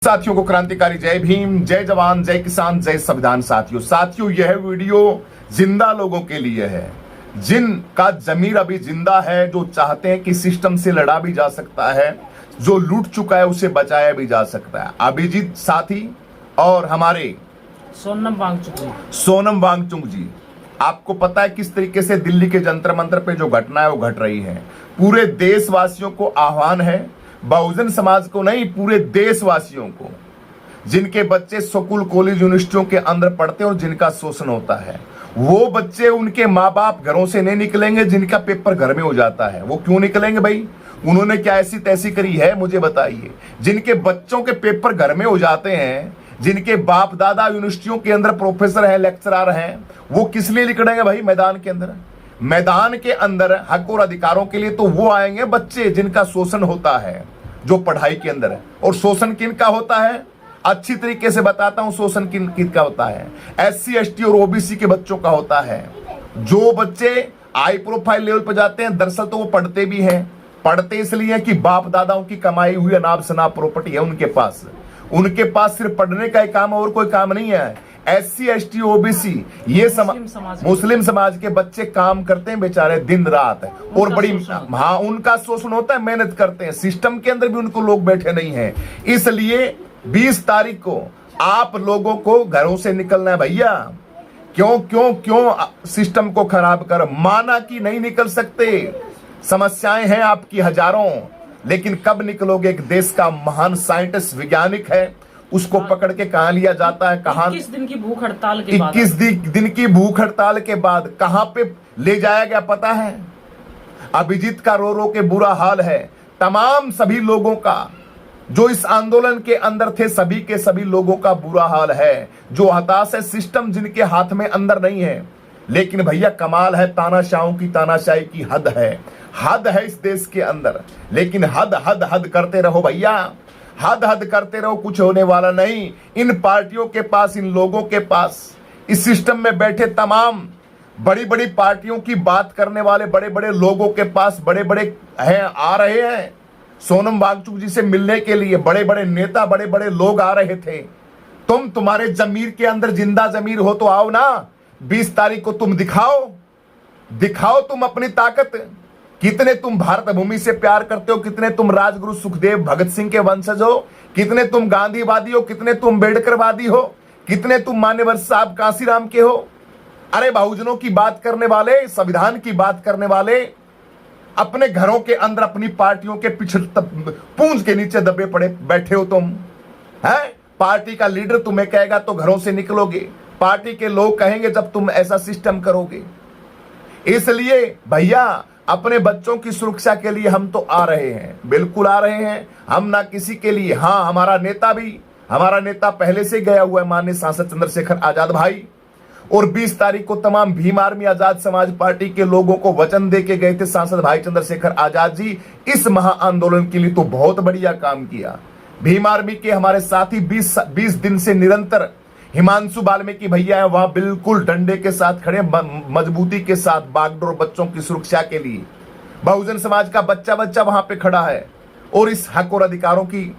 साथियों को क्रांतिकारी जय भीम, जय जवान, जय किसान, जय संविधान। साथियों यह वीडियो जिंदा लोगों के लिए है, जिनका जमीर अभी जिंदा है, जो चाहते हैं कि सिस्टम से लड़ा भी जा सकता है, जो लूट चुका है उसे बचाया भी जा सकता है। अभिजीत साथी और हमारे सोनम वांगचुक जी, आपको पता है किस तरीके से दिल्ली के जंतर मंतर पे जो घटना है वो घट रही है। पूरे देशवासियों को आह्वान है, बहुजन समाज को नहीं, पूरे देशवासियों को, जिनके बच्चे स्कूल कॉलेज यूनिवर्सिटियों के अंदर पढ़ते हैं और जिनका शोषण होता है, वो बच्चे उनके माँ बाप घरों से नहीं निकलेंगे। जिनका पेपर घर में हो जाता है वो क्यों निकलेंगे भाई? उन्होंने क्या ऐसी तैसी करी है, मुझे बताइए। जिनके बच्चों के पेपर घर में हो जाते हैं, जिनके बाप दादा यूनिवर्सिटियों के अंदर प्रोफेसर हैं, लेक्चरर हैं, वो किस लिए निकलेंगे भाई मैदान के अंदर? मैदान के अंदर हक और अधिकारों के लिए तो वो आएंगे बच्चे जिनका शोषण होता है, जो पढ़ाई के अंदर है। और शोषण किनका होता है, अच्छी तरीके से बताता हूं। शोषण किनका होता है? SC ST और OBC के बच्चों का होता है। जो बच्चे हाई प्रोफाइल लेवल पर जाते हैं, दरअसल तो वो पढ़ते भी हैं। पढ़ते इसलिए कि बाप दादाओं की कमाई हुई अनाप शनाप प्रॉपर्टी है उनके पास सिर्फ पढ़ने का ही काम, और कोई काम नहीं है। SC ST OBC ये मुस्लिम समाज के बच्चे काम करते हैं बेचारे दिन रात, और बड़ी उनका शोषण होता है, मेहनत करते हैं। सिस्टम के अंदर भी उनको लोग बैठे नहीं है। इसलिए 20 तारीख को आप लोगों को घरों से निकलना है भैया। क्यों सिस्टम को खराब कर? माना कि नहीं निकल सकते, समस्याएं हैं आपकी हजारों, लेकिन कब निकलोगे? एक देश का महान साइंटिस्ट वैज्ञानिक है, उसको पकड़ के कहां लिया जाता है? कहां 21 दिन की भूख हड़ताल के बाद 21 दिन की भूख हड़ताल के बाद कहां पे ले जाया गया पता है? अभिजीत का रो रो के बुरा हाल है। तमाम सभी लोगों का जो इस आंदोलन के अंदर थे, सभी के सभी लोगों का बुरा हाल है। जो हताश है, सिस्टम जिनके हाथ में अंदर नहीं है। लेकिन भैया कमाल है, तानाशाहों की तानाशाही की हद है इस देश के अंदर। लेकिन हद करते रहो भैया, हद करते रहो, कुछ होने वाला नहीं। इन पार्टियों के पास, इन लोगों के पास, इस सिस्टम में बैठे तमाम बड़ी बड़ी पार्टियों की बात करने वाले बड़े बड़े लोगों के पास बड़े बड़े हैं, आ रहे हैं सोनम वांगचुक जी से मिलने के लिए। बड़े बड़े नेता, बड़े बड़े लोग आ रहे थे। तुम्हारे जमीर के अंदर जिंदा जमीर हो तो आओ ना। 20 तारीख को तुम दिखाओ तुम अपनी ताकत। कितने तुम भारत भूमि से प्यार करते हो, कितने तुम राजगुरु सुखदेव भगत सिंह के वंशज हो, कितने तुम गांधीवादी हो, कितने तुम अम्बेडकरवादी हो, कितने तुम मान्यवर साहब कांसीराम के हो। अरे बहुजनों की बात करने वाले, संविधान की बात करने वाले, अपने घरों के अंदर अपनी पार्टियों के पीछे पूंछ के नीचे दबे पड़े बैठे हो तुम, हैं? पार्टी का लीडर तुम्हें कहेगा तो घरों से निकलोगे। पार्टी के लोग कहेंगे जब तुम ऐसा सिस्टम करोगे। इसलिए भैया अपने बच्चों की सुरक्षा के लिए हम तो आ रहे हैं, बिल्कुल आ रहे हैं। हम ना किसी के लिए, हाँ हमारा नेता पहले से गया हुआ है, माननीय सांसद चंद्रशेखर आजाद भाई। और 20 तारीख को तमाम भीम आर्मी आजाद समाज पार्टी के लोगों को वचन दे के गए थे सांसद भाई चंद्रशेखर आजाद जी। इस महा आंदोलन के लिए तो बहुत बढ़िया काम किया। भीम आर्मी के हमारे साथी 20 दिन से निरंतर हिमांशु वाल्मीकि भैया है, वहां बिल्कुल डंडे के साथ खड़े, मजबूती के साथ बागडोर बच्चों की सुरक्षा के लिए। बहुजन समाज का बच्चा वहां पे खड़ा है, और इस हक और अधिकारों की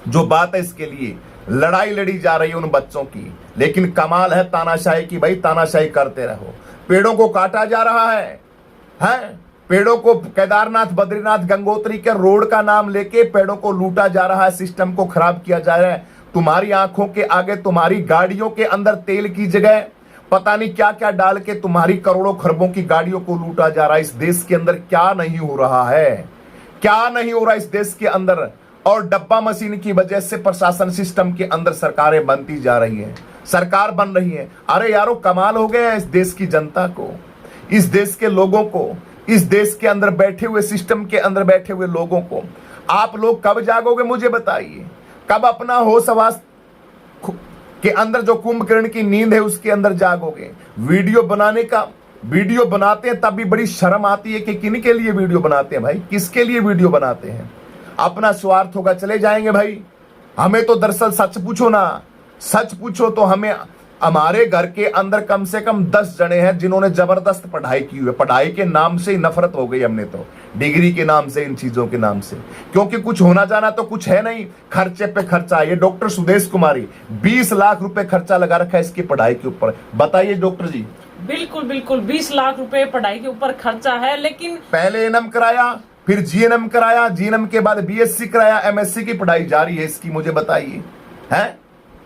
जो बात है, इसके लिए लड़ाई लड़ी जा रही है उन बच्चों की। लेकिन कमाल है तानाशाही की भाई, तानाशाही करते रहो। पेड़ों को काटा जा रहा है? पेड़ों को केदारनाथ, बद्रीनाथ, गंगोत्री के रोड का नाम लेके पेड़ों को लूटा जा रहा है, सिस्टम को खराब किया जा रहा है। तुम्हारी आंखों के आगे, तुम्हारी गाड़ियों के अंदर तेल की जगह पता नहीं क्या क्या डाल के तुम्हारी करोड़ों खरबों की गाड़ियों को लूटा जा रहा है। इस देश के अंदर क्या नहीं हो रहा है, क्या नहीं हो रहा इस देश के अंदर। और डब्बा मशीन की वजह से प्रशासन सिस्टम के अंदर सरकारें बनती जा रही है, सरकार बन रही है। अरे यारो कमाल हो गया इस देश की जनता को, इस देश के लोगों को, इस देश के अंदर बैठे हुए, सिस्टम के अंदर बैठे हुए लोगों को। आप लोग कब जागोगे मुझे बताइए? कब अपना होश हवास के अंदर जो कुंभकर्ण की नींद है उसके अंदर जागोगे? वीडियो बनाते हैं तब भी बड़ी शर्म आती है कि किन के लिए वीडियो बनाते हैं भाई, किसके लिए वीडियो बनाते हैं? अपना स्वार्थ होगा चले जाएंगे भाई। हमें तो दरअसल सच पूछो ना, सच पूछो तो हमें हमारे घर के अंदर कम से कम 10 जने हैं जिन्होंने जबरदस्त पढ़ाई की हुई है। पढ़ाई के नाम से ही नफरत हो गई हमने तो, डिग्री के नाम से, इन चीजों के नाम से, क्योंकि कुछ होना जाना तो कुछ है नहीं। खर्चे पे खर्चा। ये डॉक्टर सुदेश कुमारी 20 लाख रुपए खर्चा लगा रखा है इसकी पढ़ाई के ऊपर। बताइए डॉक्टर जी। बिल्कुल बिल्कुल 20 लाख रुपए पढ़ाई के ऊपर खर्चा है, लेकिन पहले एनएम कराया, फिर जीएनएम कराया, जीएनएम के बाद बीएससी कराया, एमएससी की पढ़ाई जारी है इसकी। मुझे बताइए है,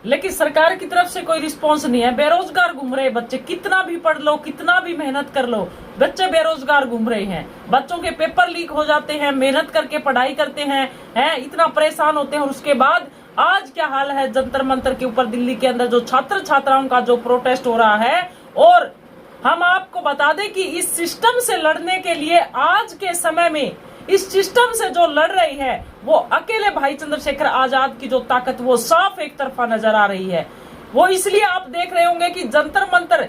लेकिन सरकार की तरफ से कोई रिस्पॉन्स नहीं है। बेरोजगार घूम रहे बच्चे, कितना भी पढ़ लो, कितना भी मेहनत कर लो, बच्चे बेरोजगार घूम रहे हैं। बच्चों के पेपर लीक हो जाते हैं, मेहनत करके पढ़ाई करते हैं, इतना परेशान होते हैं। और उसके बाद आज क्या हाल है जंतर मंतर के ऊपर दिल्ली के अंदर जो छात्र छात्राओं का जो प्रोटेस्ट हो रहा है। और हम आपको बता दें कि इस सिस्टम से लड़ने के लिए आज के समय में इस सिस्टम से जो लड़ रही है वो अकेले भाई चंद्रशेखर आजाद की जो ताकत वो साफ एक तरफा नजर आ रही है। वो इसलिए आप देख रहे होंगे कि जंतर मंतर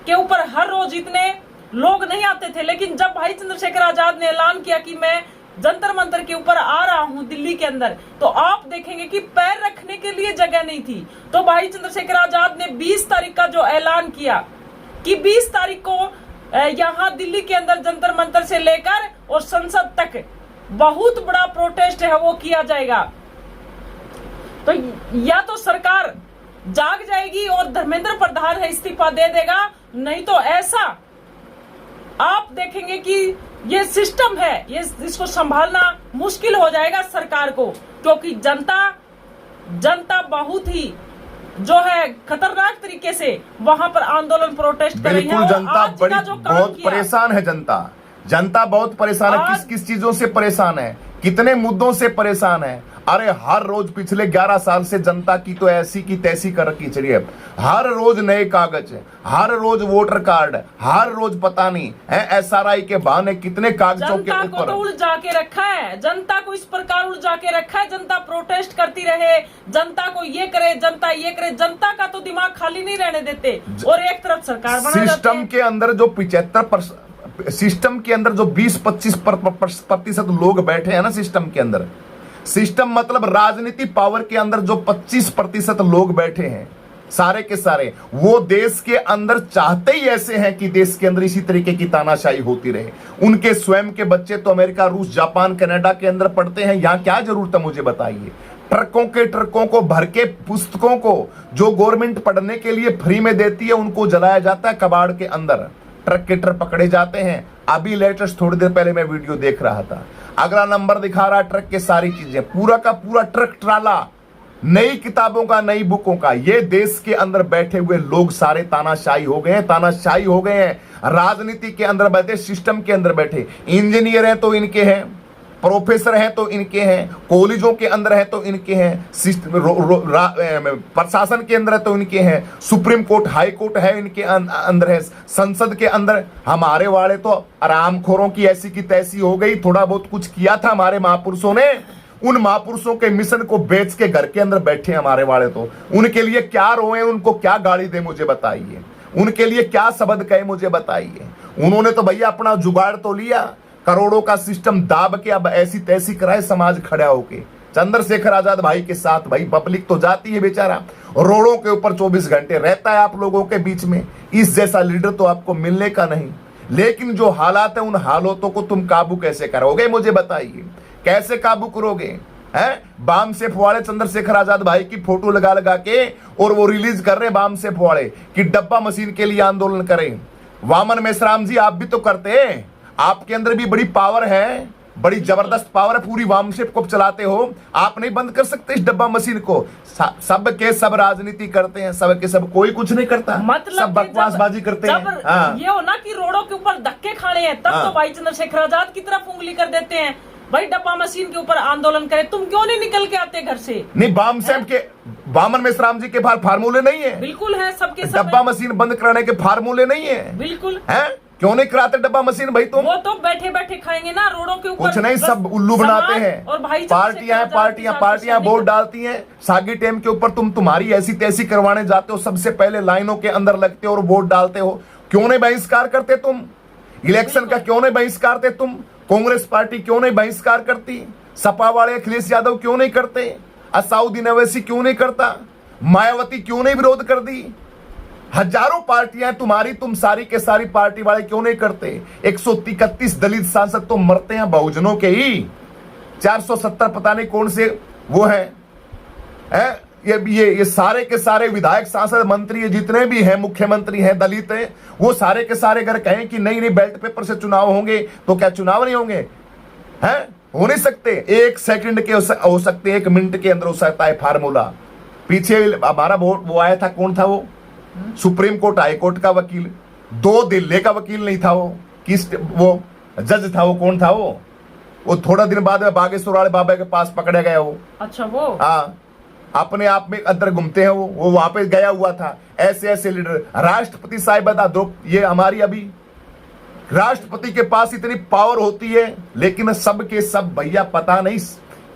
के ऊपर हर रोज इतने लोग नहीं आते थे, लेकिन जब भाई चंद्रशेखर आजाद ने ऐलान किया कि मैं जंतर मंतर के ऊपर आ रहा हूं दिल्ली के अंदर, तो आप देखेंगे कि पैर रखने के लिए जगह नहीं थी। तो भाई चंद्रशेखर आजाद ने 20 तारीख का जो ऐलान किया कि 20 तारीख को यहाँ दिल्ली के अंदर जंतर मंतर से लेकर और संसद तक बहुत बड़ा प्रोटेस्ट है वो किया जाएगा। तो या तो सरकार जाग जाएगी और धर्मेंद्र प्रधान है इस्तीफा दे देगा, नहीं तो ऐसा आप देखेंगे कि ये सिस्टम है, ये इसको संभालना मुश्किल हो जाएगा सरकार को, क्योंकि जनता बहुत ही जो है खतरनाक तरीके से वहां पर आंदोलन प्रोटेस्ट कर रही है। बिल्कुल, जनता बड़ी बहुत किया, परेशान है। जनता बहुत परेशान है। किस किस चीजों से परेशान है, कितने मुद्दों से परेशान है। अरे हर रोज पिछले 11 साल से जनता की तो ऐसी की तैसी कर रखी चली है। हर रोज नए कागज, हर रोज वोटर कार्ड, हर रोज पता नहीं है एसआरआई के बहाने कितने कागजों के ऊपर। जनता को तो उलझा के रखा है, जनता को इस प्रकार उलझा के रखा है। जनता प्रोटेस्ट करती रहे, जनता को ये करे, जनता ये करे, जनता का तो दिमाग खाली नहीं रहने देते। और एक तरफ सरकार बना सिस्टम के अंदर जो 75% सिस्टम के अंदर जो 20-25% लोग बैठे हैं ना सिस्टम के अंदर, सिस्टम मतलब राजनीति पावर के अंदर जो 25% लोग बैठे हैं सारे के सारे, वो देश के अंदर चाहते ही ऐसे हैं कि देश के अंदर इसी तरीके की तानाशाही होती रहे। उनके स्वयं के बच्चे तो अमेरिका, रूस, जापान, कनाडा के अंदर पढ़ते हैं। यहां क्या जरूरत है मुझे बताइए। ट्रकों के ट्रकों को भर के पुस्तकों को जो गवर्नमेंट पढ़ने के लिए फ्री में देती है उनको जलाया जाता है कबाड़ के अंदर। ट्रक के ट्रक पकड़े जाते हैं। अभी लेटेस्ट थोड़ी देर पहले मैं वीडियो देख रहा था, अगला नंबर दिखा रहा ट्रक के सारी चीजें, पूरा का पूरा ट्रक ट्राला नई किताबों का, नई बुकों का। ये देश के अंदर बैठे हुए लोग सारे तानाशाही हो गए हैं, तानाशाही हो गए हैं। राजनीति के अंदर बैठे, सिस्टम के अंदर बैठे, इंजीनियर हैं तो इनके हैं, प्रोफेसर हैं तो इनके हैं, कॉलेजों के अंदर है तो इनके हैं, प्रशासन के अंदर है तो इनके हैं, सुप्रीम कोर्ट, हाई कोर्ट है इनके अंदर है, संसद के अंदर। हमारे वाले तो आरामखोरों की ऐसी की तैसी हो गई। थोड़ा बहुत कुछ किया था हमारे महापुरुषों ने, उन महापुरुषों के मिशन को बेच के घर के अंदर बैठे हमारे वाले तो। उनके लिए क्या रोए, उनको क्या गाली दे मुझे बताइए, उनके लिए क्या शब्द कहे मुझे बताइए। उन्होंने तो भैया अपना जुगाड़ तो लिया, करोड़ों का सिस्टम दाब के अब ऐसी तैसी कराए समाज खड़ा होके चंद्रशेखर आजाद भाई के साथ। भाई पब्लिक तो जाती है बेचारा, रोडों के ऊपर 24 घंटे रहता है आप लोगों के बीच में। इस जैसा लीडर तो आपको मिलने का नहीं। लेकिन जो हालात है उन हालातों को तुम काबू कैसे करोगे मुझे बताइए, कैसे काबू करोगे? हैं बाम से फुवाड़े चंद्रशेखर आजाद भाई की फोटो लगा लगा के और वो रिलीज कर रहे बाम से फुवाड़े कि डब्बा मशीन के लिए आंदोलन करें। वामन मेश्राम जी आप भी तो करते हैं, आपके अंदर भी बड़ी पावर है, बड़ी जबरदस्त पावर है, पूरी वामशिप को चलाते हो। आप नहीं बंद कर सकते इस डब्बा मशीन को? सब के सब राजनीति करते हैं, सब के सब कोई कुछ नहीं करता, मतलब सब बकवासबाजी करते हैं। हाँ। ये हो ना कि रोडों के ऊपर धक्के खाने हैं तब तो भाई चंद्रशेखर आजाद की तरफ उंगली कर देते हैं। भाई डब्बा मशीन के ऊपर आंदोलन करे, तुम क्यों नहीं निकल के आते घर से? नहीं, बाम साहब के, वामन मेश्राम जी के पास फार्मूले नहीं है? बिल्कुल है, सबके सब डब्बा मशीन बंद कराने के फार्मूले नहीं है? बिल्कुल है। क्यों नहीं कराते डब्बा मशीन भाई तुम? वो तो बैठे बैठे खाएंगे ना रोडों के ऊपर। कुछ नहीं, सब उल्लू बनाते हैं। और भाई पार्टियां वोट डालती हैं। सागी टेम के ऊपर तुम्हारी ऐसी तैसी करवाने जाते हो, सबसे पहले लाइनों के अंदर लगते हो और वोट डालते हो। क्यों नहीं बहिष्कार करते तुम? इलेक्शन का क्यों नहीं बहिष्कार करते तुम? कांग्रेस पार्टी क्यों नहीं बहिष्कार करती? सपा वाले अखिलेश यादव क्यों नहीं करते? असाउद्दीन अवैसी क्यों नहीं करता? मायावती क्यों नहीं विरोध कर दी? हजारों पार्टियां तुम्हारी, तुम सारी के सारी पार्टी वाले क्यों नहीं करते? 131 दलित सांसद तो मरते हैं बहुजनों के ही, 470 पता नहीं कौन से वो है? ये सारे के सारे विधायक, सांसद, मंत्री जितने भी हैं, मुख्यमंत्री हैं, दलित हैं, वो सारे के सारे अगर कहें कि नहीं बैलेट पेपर से चुनाव होंगे, तो क्या चुनाव नहीं होंगे? हैं? हो नहीं सकते। 1 सेकंड के हो सकते, 1 मिनट के अंदर हो सकता है फार्मूला। पीछे हमारा वो आया था, कौन था वो? सुप्रीम कोर्ट, हाई कोर्ट का वकील, 2 दिल्ली का वकील नहीं था वो, किस वो जज था, वो कौन था वो थोड़ा दिन बाद में बागेश्वर वाले बाबा के पास पकड़ा गया वो। अच्छा, वो हाँ, अपने आप में अंदर घूमते हैं वो वहां पे गया हुआ था। ऐसे ऐसे लीडर, राष्ट्रपति साहिब बता दो, ये हमारी अभी राष्ट्रपति के पास इतनी पावर होती है, लेकिन सब के सब भैया पता नहीं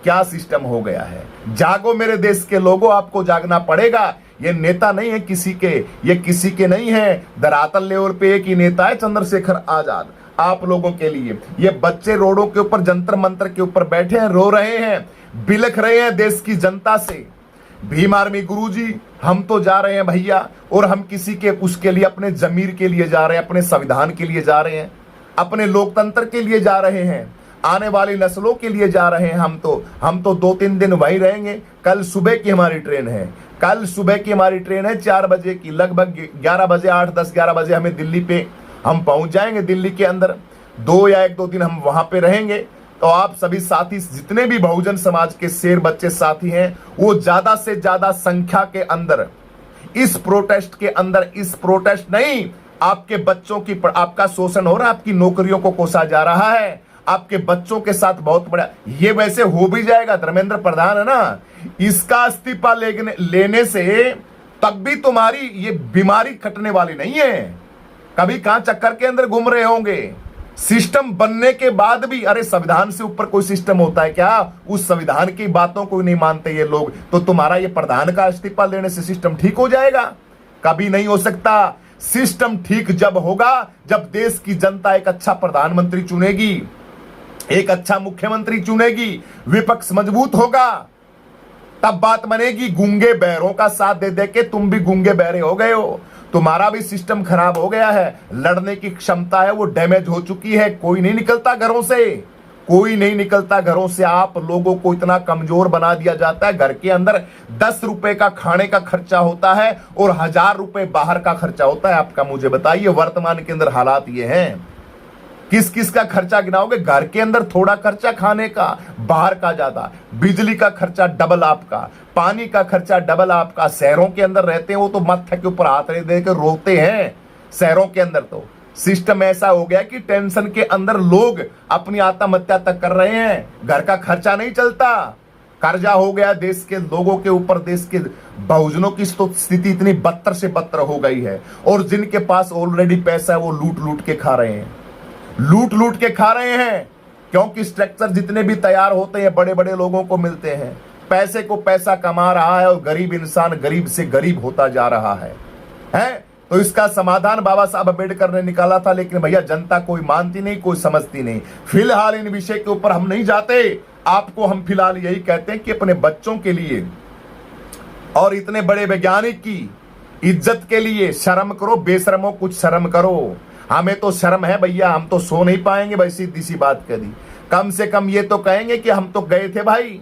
क्या सिस्टम हो गया है। जागो मेरे देश के लोगों, आपको जागना पड़ेगा। ये नेता नहीं है किसी के, ये किसी के नहीं है। धरातल लेवल पे एक ही नेता है, चंद्रशेखर आजाद। आप लोगों के लिए ये बच्चे रोडों के ऊपर, जंतर मंतर के ऊपर बैठे हैं, रो रहे हैं, बिलख रहे हैं देश की जनता से। भीम आर्मी गुरुजी, हम तो जा रहे हैं भैया, और हम किसी के उसके लिए, अपने जमीर के लिए जा रहे हैं, अपने संविधान के लिए जा रहे हैं, अपने लोकतंत्र के लिए जा रहे हैं, आने वाली नस्लों के लिए जा रहे हैं। हम तो 2-3 दिन वहीं रहेंगे। कल सुबह की हमारी ट्रेन है, कल सुबह की हमारी ट्रेन है 4 बजे की, लगभग 11 बजे, 8-10-11 बजे हमें दिल्ली पे हम पहुंच जाएंगे। दिल्ली के अंदर 2 या 1-2 दिन हम वहां पे रहेंगे। तो आप सभी साथी, जितने भी बहुजन समाज के शेर बच्चे साथी हैं, वो ज्यादा से ज्यादा संख्या के अंदर इस प्रोटेस्ट के अंदर, इस प्रोटेस्ट नहीं, आपके बच्चों की, आपका शोषण हो रहा है, आपकी नौकरियों को कोसा जा रहा है, आपके बच्चों के साथ बहुत बड़ा, ये वैसे हो भी जाएगा। धर्मेंद्र प्रधान है ना, इसका इस्तीफा लेने से तब भी तुम्हारी ये बीमारी कटने वाली नहीं है। कभी कहां चक्कर के अंदर घूम रहे होंगे। सिस्टम बनने के बाद भी, अरे संविधान से ऊपर कोई सिस्टम होता है क्या? उस संविधान की बातों को नहीं मानते ये लोग। तो तुम्हारा ये प्रधान का इस्तीफा लेने से सिस्टम ठीक हो जाएगा? कभी नहीं हो सकता। सिस्टम ठीक जब होगा, जब देश की जनता एक अच्छा प्रधानमंत्री चुनेगी, एक अच्छा मुख्यमंत्री चुनेगी, विपक्ष मजबूत होगा, तब बात बनेगी। गूंगे बहरों का साथ दे दे के तुम भी गूंगे बहरे हो गए हो। तुम्हारा भी सिस्टम खराब हो गया है, लड़ने की क्षमता है वो डैमेज हो चुकी है। कोई नहीं निकलता घरों से, कोई नहीं निकलता घरों से। आप लोगों को इतना कमजोर बना दिया जाता है। घर के अंदर 10 रुपए का खाने का खर्चा होता है और 1000 रुपए बाहर का खर्चा होता है आपका। मुझे बताइए, वर्तमान के अंदर हालात ये हैं। किस किस का खर्चा गिनाओगे? घर के अंदर थोड़ा खर्चा खाने का, बाहर का ज्यादा। बिजली का खर्चा डबल आपका, पानी का खर्चा डबल आपका। शहरों के अंदर रहते हैं वो तो माथे के ऊपर हाथ दे के रोते हैं। शहरों के अंदर तो सिस्टम ऐसा हो गया कि टेंशन के अंदर लोग अपनी आत्महत्या तक कर रहे हैं। घर का खर्चा नहीं चलता, कर्जा हो गया देश के लोगों के ऊपर। देश के बहुजनों की तो स्थिति इतनी बदतर से बदतर हो गई है, और जिनके पास ऑलरेडी पैसा है वो लूट लूट के खा रहे हैं, लूट लूट के खा रहे हैं। क्योंकि स्ट्रक्चर जितने भी तैयार होते हैं बड़े बड़े लोगों को मिलते हैं। पैसे को पैसा कमा रहा है और गरीब इंसान गरीब से गरीब होता जा रहा है। तो इसका समाधान बाबा साहब अम्बेडकर ने निकाला था, लेकिन भैया जनता कोई मानती नहीं, कोई समझती नहीं। फिलहाल इन विषय के ऊपर हम नहीं जाते। आपको हम फिलहाल यही कहते हैं कि अपने बच्चों के लिए और इतने बड़े वैज्ञानिक की इज्जत के लिए शर्म करो। बेशर्मो कुछ शर्म करो। हमें तो शर्म है भैया, हम तो सो नहीं पाएंगे भाई। सीधी सी बात कह दी। कम से कम ये तो कहेंगे कि हम तो गए थे भाई,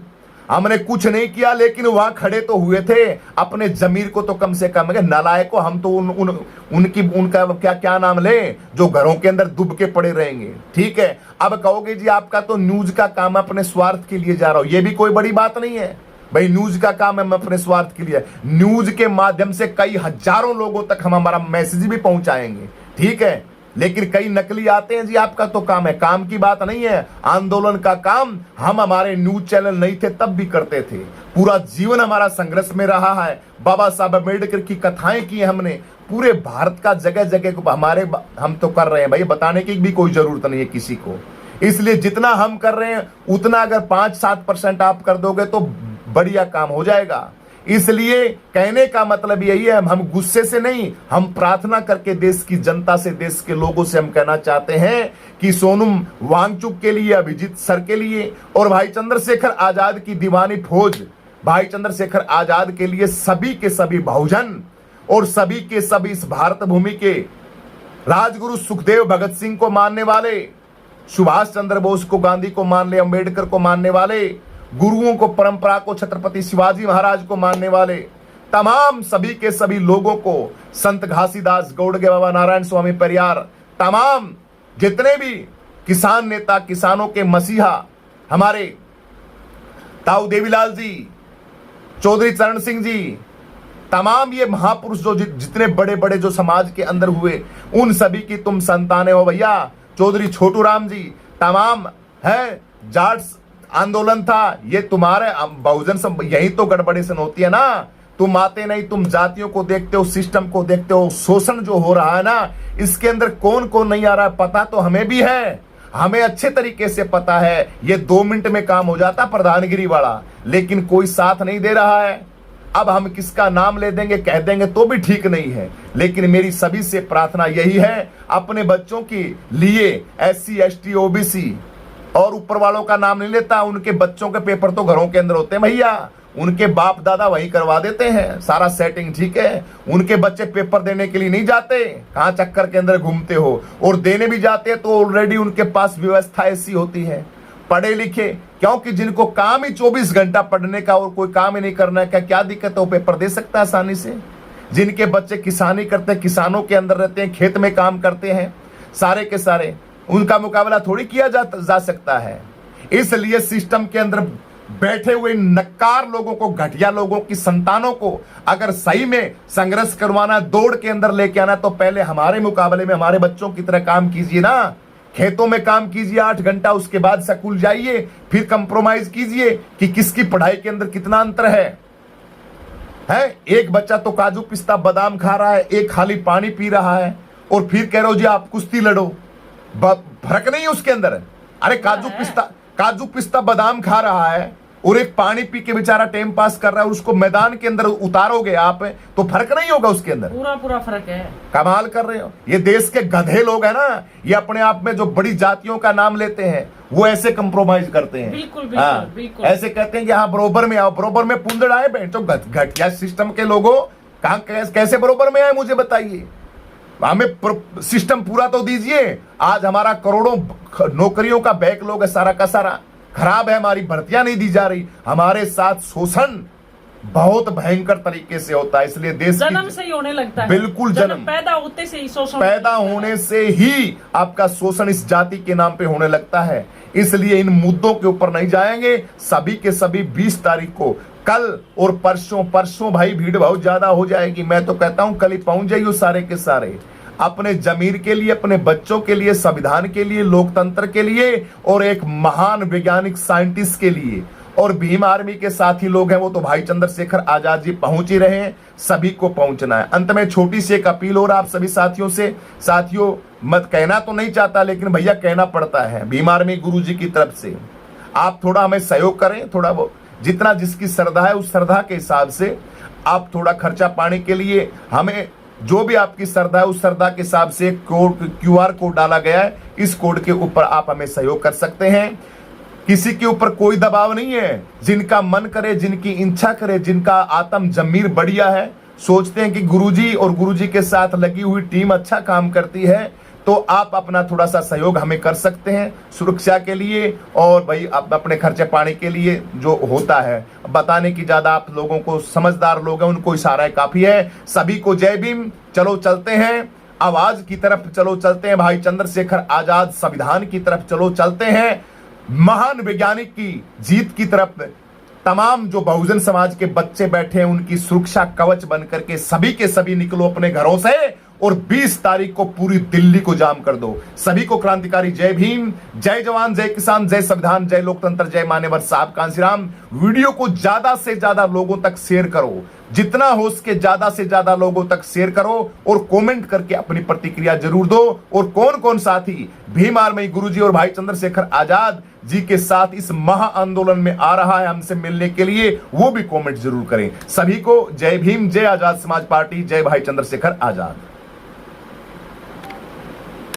हमने कुछ नहीं किया, लेकिन वहां खड़े तो हुए थे। अपने जमीर को तो कम से कम नालायक को हम तो उनका क्या नाम ले, जो घरों के अंदर डूब के पड़े रहेंगे। ठीक है, अब कहोगे जी आपका तो न्यूज का काम अपने स्वार्थ के लिए जा रहा हो। ये भी कोई बड़ी बात नहीं है भाई, न्यूज का काम है अपने स्वार्थ के लिए। न्यूज के माध्यम से कई हजारों लोगों तक हम हमारा मैसेज भी पहुंचाएंगे। ठीक है, लेकिन कई नकली आते हैं जी, आपका तो काम है, काम की बात नहीं है। आंदोलन का काम हम हमारे न्यूज चैनल नहीं थे तब भी करते थे। पूरा जीवन हमारा संघर्ष में रहा है। बाबा साहब अम्बेडकर की कथाएं की हमने, पूरे भारत का जगह जगह को हम तो कर रहे हैं भाई, बताने की भी कोई जरूरत नहीं है किसी को। इसलिए जितना हम कर रहे हैं उतना अगर 5-7% आप कर दोगे तो बढ़िया काम हो जाएगा। इसलिए कहने का मतलब यही है, हम गुस्से से नहीं, हम प्रार्थना करके देश की जनता से, देश के लोगों से हम कहना चाहते हैं कि सोनम वांगचुक के लिए, अभिजीत सर के लिए और भाई चंद्रशेखर आजाद की दीवानी फौज, भाई चंद्रशेखर आजाद के लिए सभी के सभी बहुजन और सभी के सभी इस भारत भूमि के राजगुरु सुखदेव भगत सिंह को मानने वाले, सुभाष चंद्र बोस को, गांधी को मानने, अंबेडकर को मानने वाले, गुरुओं को, परंपरा को, छत्रपति शिवाजी महाराज को मानने वाले तमाम सभी के सभी लोगों को, संत घासीदास गौड़गे, बाबा नारायण स्वामी परियार, तमाम जितने भी किसान नेता, किसानों के मसीहा हमारे ताऊ देवीलाल जी, चौधरी चरण सिंह जी, तमाम ये महापुरुष जो जितने बड़े बड़े जो समाज के अंदर हुए, उन सभी की तुम संतानें हो भैया। चौधरी छोटू राम जी, तमाम है जाट आंदोलन था, ये तुम्हारे बहुजन यही तो गड़बड़ेशन होती है ना। तुम आते नहीं, तुम जातियों को देखते हो, सिस्टम को देखते हो, शोषण जो हो रहा है ना, इसके अंदर कौन कौन नहीं आ रहा है पता तो हमें भी है, हमें अच्छे तरीके से पता है। ये 2 मिनट में काम हो जाता प्रधानगिरी वाला, लेकिन कोई साथ नहीं दे रहा है। अब हम किसका नाम ले देंगे, कह देंगे तो भी ठीक नहीं है, लेकिन मेरी सभी से प्रार्थना यही है, अपने बच्चों के लिए SC ST OBC और ऊपर वालों का नाम नहीं लेता, उनके बच्चों के पेपर तो घरों के अंदर होते हैं भैया, उनके बाप दादा वही करवा देते हैं, सारा सेटिंग ठीक है। उनके बच्चे पेपर देने के लिए नहीं जाते, कहां चक्कर के अंदर घूमते हो, और देने भी जाते हैं तो ऑलरेडी उनके पास व्यवस्था ऐसी होती है, पढ़े लिखे, क्योंकि जिनको काम ही 24 घंटा पढ़ने का और कोई काम ही नहीं करना है, क्या दिक्कत है, वो पेपर दे सकता है आसानी से। जिनके बच्चे किसानी करते हैं, किसानों के अंदर रहते हैं, खेत में काम करते हैं, सारे के सारे, उनका मुकाबला थोड़ी किया जा सकता है। इसलिए सिस्टम के अंदर बैठे हुए नक्कार लोगों को, घटिया लोगों की संतानों को अगर सही में संघर्ष करवाना, दौड़ के अंदर लेके आना, तो पहले हमारे मुकाबले में हमारे बच्चों की तरह काम कीजिए ना, खेतों में काम कीजिए 8 घंटा, उसके बाद स्कूल जाइए, फिर कंप्रोमाइज कीजिए कि किसकी पढ़ाई के अंदर कितना अंतर है। एक बच्चा तो काजू पिस्ता बादाम खा रहा है, एक खाली पानी पी रहा है, और फिर कह रहे हो जी आप कुश्ती लड़ो, फर्क नहीं है उसके अंदर। अरे काजू पिस्ता बादाम खा रहा है और एक पानी पी के बेचारा टाइम पास कर रहा है, उसको मैदान के अंदर उतारोगे आप तो फर्क नहीं होगा उसके अंदर, पूरा फर्क है। कमाल कर रहे हो। ये देश के गधे लोग हैं ना, ये अपने आप में जो बड़ी जातियों का नाम लेते हैं वो ऐसे कंप्रोमाइज करते हैं। बिल्कुल। ऐसे कहते हैं कि हाँ बरोबर में आओ, बरोबर में पुंदड़ आए बैठ, तो घटिया सिस्टम के लोगों कहां कैसे बरोबर में आए मुझे बताइए। हमें सिस्टम पूरा तो दीजिए। आज हमारा करोड़ों नौकरियों का बैकलॉग है, सारा का सारा खराब है, हमारी भर्तियां नहीं दी जा रही, हमारे साथ शोषण बहुत भयंकर तरीके से होता है। इसलिए देश जन्म से ही होने लगता है, बिल्कुल जन्म पैदा होते से ही शोषण, पैदा होने से ही आपका शोषण इस जाति के नाम पे होने लगता है। इसलिए इन मुद्दों के ऊपर नहीं जाएंगे। सभी के सभी 20 तारीख को, कल और परसों भाई भीड़ बहुत ज्यादा हो जाएगी। मैं तो कहता हूं कल ही पहुंच जाइए सारे के सारे, अपने जमीर के लिए, अपने बच्चों के लिए, संविधान के लिए, लोकतंत्र के लिए, और एक महान वैज्ञानिक साइंटिस्ट के लिए। और भीम आर्मी के साथी लोग हैं वो तो भाई चंद्रशेखर आजाद जी पहुंच ही रहे हैं, सभी को पहुंचना है। अंत में छोटी सी एक अपील और आप सभी साथियों से, साथियों मत कहना तो नहीं चाहता, लेकिन भैया कहना पड़ता है, भीम आर्मी गुरु जी की तरफ से आप थोड़ा हमें सहयोग करें, थोड़ा वो जितना जिसकी श्रद्धा है उस श्रद्धा के हिसाब से आप थोड़ा खर्चा पाने के लिए, हमें जो भी आपकी श्रद्धा है उस श्रद्धा के हिसाब से QR कोड डाला गया है, इस कोड के ऊपर आप हमें सहयोग कर सकते हैं। किसी के ऊपर कोई दबाव नहीं है, जिनका मन करे, जिनकी इच्छा करे, जिनका आत्म जमीर बढ़िया है, सोचते हैं कि गुरुजी और गुरुजी के साथ लगी हुई टीम अच्छा काम करती है, तो आप अपना थोड़ा सा सहयोग हमें कर सकते हैं सुरक्षा के लिए, और भाई अपने खर्चे पानी के लिए जो होता है। बताने की ज्यादा आप लोगों को, समझदार लोग हैं, उनको इशारा काफी है। सभी को जय भीम। चलो चलते हैं आवाज की तरफ, चलो चलते हैं भाई चंद्रशेखर आजाद संविधान की तरफ, चलो चलते हैं महान वैज्ञानिक की जीत की तरफ। तमाम जो बहुजन समाज के बच्चे बैठे हैं उनकी सुरक्षा कवच बनकर के सभी के सभी निकलो अपने घरों से, और 20 तारीख को पूरी दिल्ली को जाम कर दो। सभी को क्रांतिकारी जय भीम, जय जवान, जय किसान, जय संविधान, जय लोकतंत्र, जय मान्यवर साहब कांशीराम। वीडियो को ज्यादा से ज्यादा लोगों तक शेयर करो, जितना हो सके ज्यादा से ज्यादा लोगों तक शेयर करो, और कमेंट करके अपनी प्रतिक्रिया जरूर दो। और कौन कौन साथी भीम आर्मी गुरुजी और भाई चंद्रशेखर आजाद जी के साथ इस महा आंदोलन में आ रहा है हमसे मिलने के लिए, वो भी कमेंट जरूर करें। सभी को जय भीम, जय आजाद समाज पार्टी, जय भाई चंद्रशेखर आजाद।